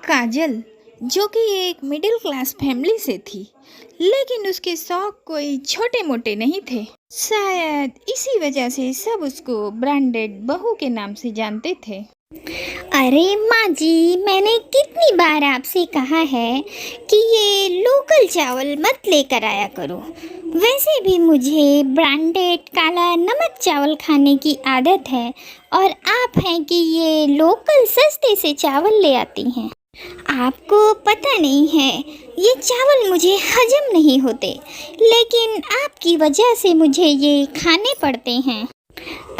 काजल, जो कि एक मिडिल क्लास फैमिली से थी, लेकिन उसके शौक कोई छोटे मोटे नहीं थे। शायद इसी वजह से सब उसको ब्रांडेड बहू के नाम से जानते थे। अरे माँ जी, मैंने कितनी बार आपसे कहा है कि ये लोकल चावल मत लेकर आया करो। वैसे भी मुझे ब्रांडेड काला नमक चावल खाने की आदत है और आप हैं कि ये लोकल सस्ते से चावल ले आती हैं। आपको पता नहीं है, ये चावल मुझे हजम नहीं होते, लेकिन आपकी वजह से मुझे ये खाने पड़ते हैं।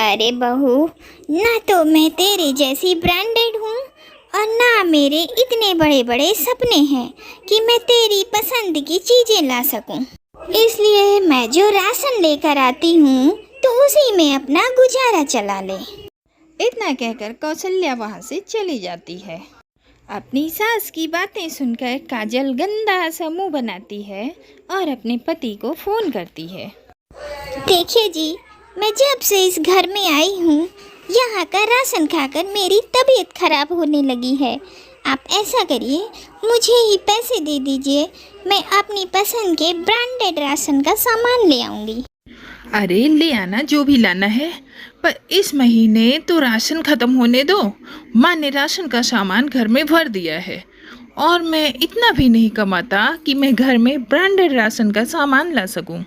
अरे बहू, ना तो मैं तेरे जैसी ब्रांडेड हूँ और ना मेरे इतने बड़े बड़े सपने हैं कि मैं तेरी पसंद की चीज़ें ला सकूँ। इसलिए मैं जो राशन लेकर आती हूँ तो उसी में अपना गुजारा चला ले। इतना कहकर कौशल्या वहाँ से चली जाती है। अपनी सास की बातें सुनकर काजल गंदा सा मुंह बनाती है और अपने पति को फ़ोन करती है। देखिए जी, मैं जब से इस घर में आई हूँ, यहाँ का राशन खाकर मेरी तबीयत खराब होने लगी है। आप ऐसा करिए, मुझे ही पैसे दे दीजिए, मैं अपनी पसंद के ब्रांडेड राशन का सामान ले आऊँगी। अरे ले आना जो भी लाना है, पर इस महीने तो राशन ख़त्म होने दो। माँ ने राशन का सामान घर में भर दिया है और मैं इतना भी नहीं कमाता कि मैं घर में ब्रांडेड राशन का सामान ला सकूं।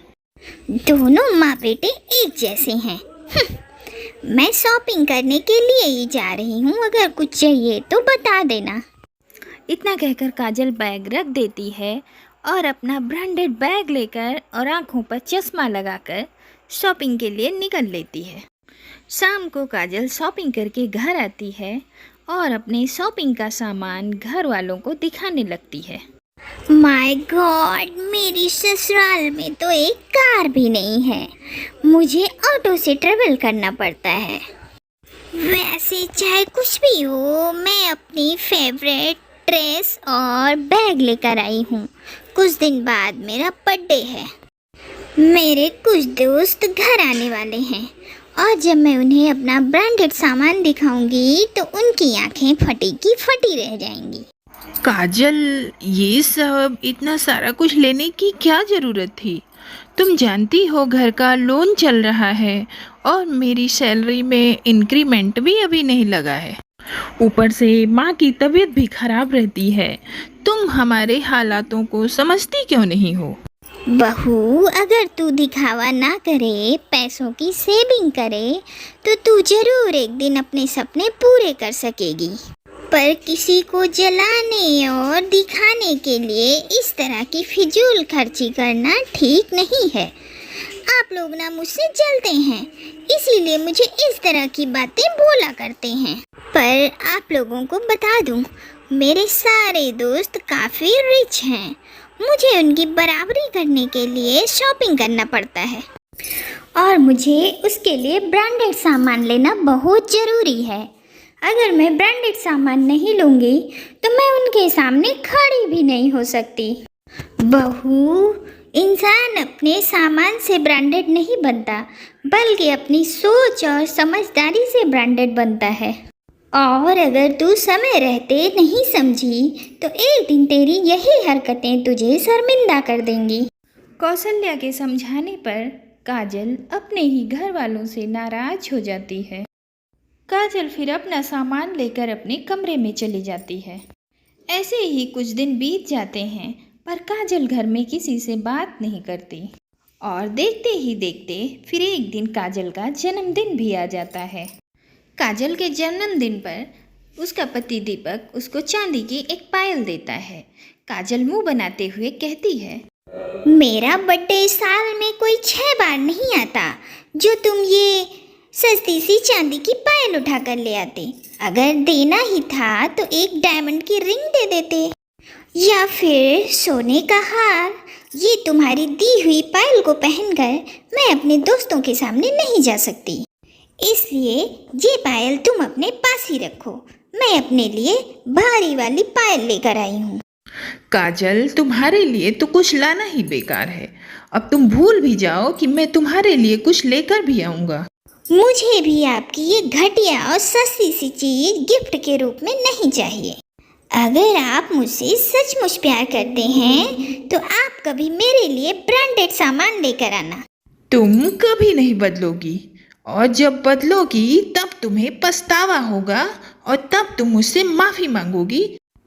दोनों माँ बेटे एक जैसे हैं। मैं शॉपिंग करने के लिए ही जा रही हूँ, अगर कुछ चाहिए तो बता देना। इतना कहकर काजल बैग रख देती है और अपना ब्रांडेड बैग लेकर और आँखों पर चश्मा लगाकर शॉपिंग के लिए निकल लेती है। शाम को काजल शॉपिंग करके घर आती है और अपने शॉपिंग का सामान घर वालों को दिखाने लगती है। माय गॉड, मेरी ससुराल में तो एक कार भी नहीं है, मुझे ऑटो से ट्रेवल करना पड़ता है। वैसे चाहे कुछ भी हो, मैं अपनी फेवरेट ड्रेस और बैग लेकर आई हूँ। कुछ दिन बाद मेरा बर्थडे है। मेरे कुछ दोस्त घर आने वाले हैं और जब मैं उन्हें अपना ब्रांडेड सामान दिखाऊंगी तो उनकी आंखें फटी की फटी रह जाएंगी। काजल, ये सब इतना सारा कुछ लेने की क्या ज़रूरत थी? तुम जानती हो घर का लोन चल रहा है और मेरी सैलरी में इंक्रीमेंट भी अभी नहीं लगा है। ऊपर से माँ की तबीयत भी खराब रहती है। तुम हमारे हालातों को समझती क्यों नहीं हो? बहू, अगर तू दिखावा ना करे, पैसों की सेविंग करे, तो तू जरूर एक दिन अपने सपने पूरे कर सकेगी। पर किसी को जलाने और दिखाने के लिए इस तरह की फिजूल खर्ची करना ठीक नहीं है। आप लोग ना मुझसे जलते हैं, इसीलिए मुझे इस तरह की बातें बोला करते हैं। पर आप लोगों को बता दूं, मेरे सारे दोस्त काफ़ी रिच हैं। मुझे उनकी बराबरी करने के लिए शॉपिंग करना पड़ता है और मुझे उसके लिए ब्रांडेड सामान लेना बहुत ज़रूरी है। अगर मैं ब्रांडेड सामान नहीं लूँगी तो मैं उनके सामने खड़ी भी नहीं हो सकती। बहू, इंसान अपने सामान से ब्रांडेड नहीं बनता, बल्कि अपनी सोच और समझदारी से ब्रांडेड बनता है। और अगर तू समय रहते नहीं समझी तो एक दिन तेरी यही हरकतें तुझे शर्मिंदा कर देंगी। कौशल्या के समझाने पर काजल अपने ही घर वालों से नाराज हो जाती है। काजल फिर अपना सामान लेकर अपने कमरे में चली जाती है। ऐसे ही कुछ दिन बीत जाते हैं, पर काजल घर में किसी से बात नहीं करती। और देखते ही देखते फिर एक दिन काजल का जन्मदिन भी आ जाता है। काजल के जन्मदिन पर उसका पति दीपक उसको चांदी की एक पायल देता है। काजल मुंह बनाते हुए कहती है, मेरा बर्थडे साल में कोई 6 बार नहीं आता जो तुम ये सस्ती सी चांदी की पायल उठा कर ले आते। अगर देना ही था तो एक डायमंड की रिंग दे देते या फिर सोने का हार। ये तुम्हारी दी हुई पायल को पहनकर मैं अपने दोस्तों के सामने नहीं जा सकती, इसलिए ये पायल तुम अपने पास ही रखो। मैं अपने लिए भारी वाली पायल लेकर आई हूँ। काजल, तुम्हारे लिए तो कुछ लाना ही बेकार है। अब तुम भूल भी जाओ कि मैं तुम्हारे लिए कुछ लेकर भी आऊँगा। मुझे भी आपकी ये घटिया और सस्ती सी चीज़ गिफ्ट के रूप में नहीं चाहिए। अगर आप मुझसे सचमुच प्यार करते हैं तो आप कभी मेरे लिए ब्रांडेड सामान लेकर आना। तुम कभी नहीं बदलोगी, और जब बदलोगी तब तुम्हें पछतावा होगा और तब तुम मुझसे माफ़ी मांगोगी।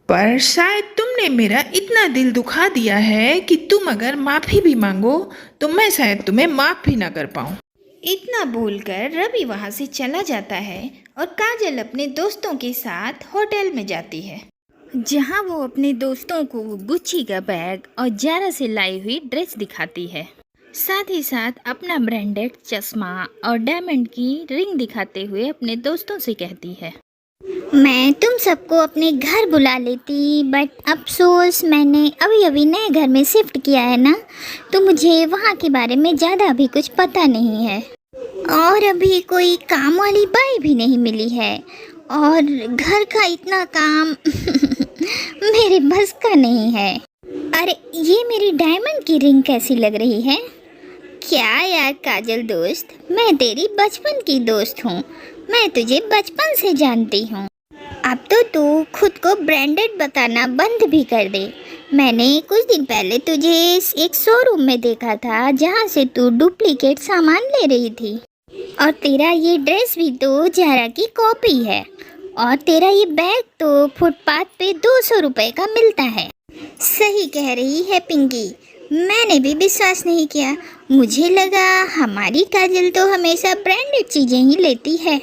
पर शायद तुमने मेरा इतना दिल दुखा दिया है कि तुम अगर माफ़ी भी मांगो तो मैं शायद तुम्हें माफ़ भी ना कर पाऊँ। इतना बोलकर रवि वहाँ से चला जाता है और काजल अपने दोस्तों के साथ होटल में जाती है, जहाँ वो अपने दोस्तों को गुच्ची का बैग और जारा से लाई हुई ड्रेस दिखाती है। साथ ही साथ अपना ब्रांडेड चश्मा और डायमंड की रिंग दिखाते हुए अपने दोस्तों से कहती है, मैं तुम सबको अपने घर बुला लेती, बट अफसोस मैंने अभी अभी नए घर में शिफ्ट किया है ना, तो मुझे वहाँ के बारे में ज़्यादा अभी कुछ पता नहीं है और अभी कोई काम वाली बाई भी नहीं मिली है और घर का इतना काम मेरे बस का नहीं है। अरे ये मेरी डायमंड की रिंग कैसी लग रही है? क्या यार काजल दोस्त, मैं तेरी बचपन की दोस्त हूँ, मैं तुझे बचपन से जानती हूँ। अब तो तू खुद को ब्रांडेड बताना बंद भी कर दे। मैंने कुछ दिन पहले तुझे एक शोरूम में देखा था जहाँ से तू डुप्लीकेट सामान ले रही थी, और तेरा ये ड्रेस भी तो जारा की कॉपी है, और तेरा ये बैग तो फुटपाथ पे 200 रुपये का मिलता है। सही कह रही है पिंकी, मैंने भी विश्वास नहीं किया। मुझे लगा हमारी काजल तो हमेशा ब्रांडेड चीज़ें ही लेती है।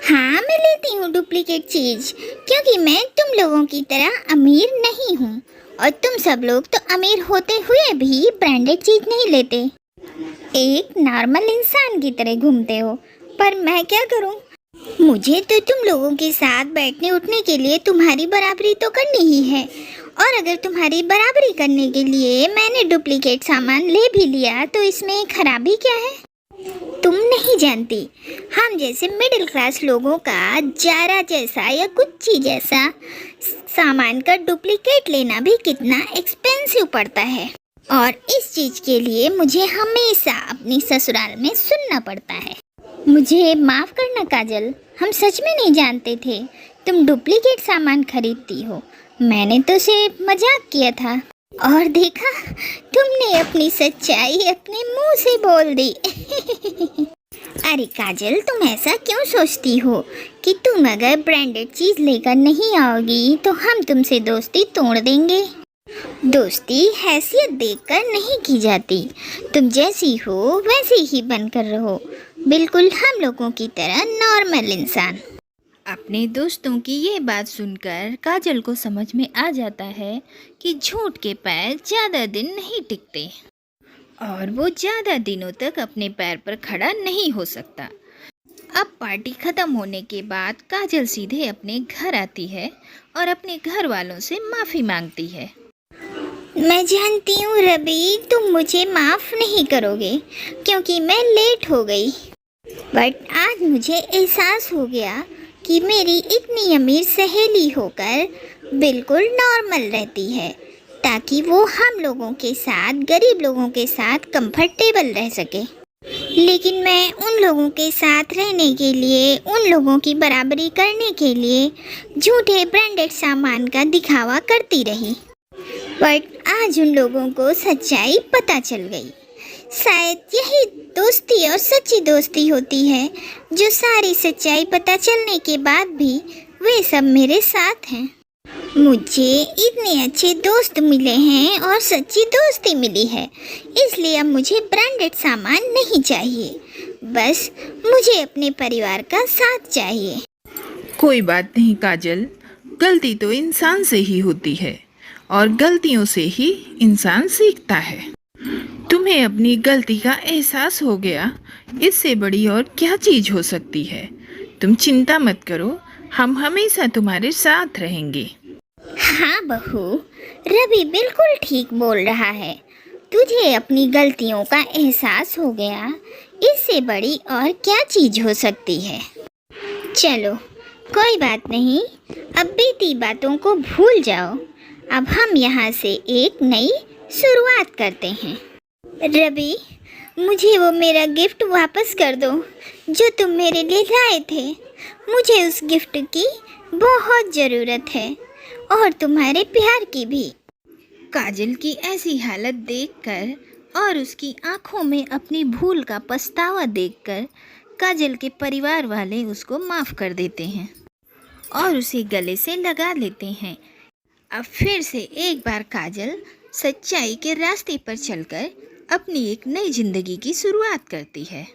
हाँ, मैं लेती हूँ डुप्लीकेट चीज़, क्योंकि मैं तुम लोगों की तरह अमीर नहीं हूँ, और तुम सब लोग तो अमीर होते हुए भी ब्रांडेड चीज़ नहीं लेते, एक नॉर्मल इंसान की तरह घूमते हो। पर मैं क्या करूँ, मुझे तो तुम लोगों के साथ बैठने उठने के लिए तुम्हारी बराबरी तो करनी ही है, और अगर तुम्हारी बराबरी करने के लिए मैंने डुप्लीकेट सामान ले भी लिया तो इसमें खराबी क्या है? तुम नहीं जानती, हम जैसे मिडिल क्लास लोगों का जारा जैसा या गुच्ची जैसा सामान का डुप्लीकेट लेना भी कितना एक्सपेंसिव पड़ता है, और इस चीज़ के लिए मुझे हमेशा अपनी ससुराल में सुनना पड़ता है। मुझे माफ़ करना काजल, हम सच में नहीं जानते थे तुम डुप्लीकेट सामान खरीदती हो। मैंने तो सिर्फ मजाक किया था, और देखा तुमने अपनी सच्चाई अपने मुंह से बोल दी। अरे काजल, तुम ऐसा क्यों सोचती हो कि तुम अगर ब्रांडेड चीज़ लेकर नहीं आओगी तो हम तुमसे दोस्ती तोड़ देंगे? दोस्ती हैसियत देखकर नहीं की जाती, तुम जैसी हो वैसे ही बनकर रहो, बिल्कुल हम लोगों की तरह नॉर्मल इंसान। अपने दोस्तों की ये बात सुनकर काजल को समझ में आ जाता है कि झूठ के पैर ज़्यादा दिन नहीं टिकते और वो ज़्यादा दिनों तक अपने पैर पर खड़ा नहीं हो सकता। अब पार्टी ख़त्म होने के बाद काजल सीधे अपने घर आती है और अपने घर वालों से माफ़ी मांगती है। मैं जानती हूँ रवि, तुम मुझे माफ़ नहीं करोगे क्योंकि मैं लेट हो गई, बट आज मुझे एहसास हो गया कि मेरी इतनी अमीर सहेली होकर बिल्कुल नॉर्मल रहती है, ताकि वो हम लोगों के साथ, गरीब लोगों के साथ कंफर्टेबल रह सके। लेकिन मैं उन लोगों के साथ रहने के लिए, उन लोगों की बराबरी करने के लिए झूठे ब्रांडेड सामान का दिखावा करती रही, बट आज उन लोगों को सच्चाई पता चल गई। शायद यही दोस्ती और सच्ची दोस्ती होती है, जो सारी सच्चाई पता चलने के बाद भी वे सब मेरे साथ हैं। मुझे इतने अच्छे दोस्त मिले हैं और सच्ची दोस्ती मिली है, इसलिए अब मुझे ब्रांडेड सामान नहीं चाहिए, बस मुझे अपने परिवार का साथ चाहिए। कोई बात नहीं काजल, गलती तो इंसान से ही होती है और गलतियों से ही इंसान सीखता है। तुम्हें अपनी गलती का एहसास हो गया, इससे बड़ी और क्या चीज़ हो सकती है। तुम चिंता मत करो, हम हमेशा तुम्हारे साथ रहेंगे। हाँ बहू, रवि बिल्कुल ठीक बोल रहा है। तुझे अपनी गलतियों का एहसास हो गया, इससे बड़ी और क्या चीज़ हो सकती है। चलो कोई बात नहीं, अब बीती बातों को भूल जाओ। अब हम यहाँ से एक नई शुरुआत करते हैं। रवि, मुझे वो मेरा गिफ्ट वापस कर दो जो तुम मेरे लिए लाए थे। मुझे उस गिफ्ट की बहुत ज़रूरत है और तुम्हारे प्यार की भी। काजल की ऐसी हालत देखकर और उसकी आंखों में अपनी भूल का पछतावा देखकर काजल के परिवार वाले उसको माफ़ कर देते हैं और उसे गले से लगा लेते हैं। अब फिर से एक बार काजल सच्चाई के रास्ते पर चलकर अपनी एक नई जिंदगी की शुरुआत करती है।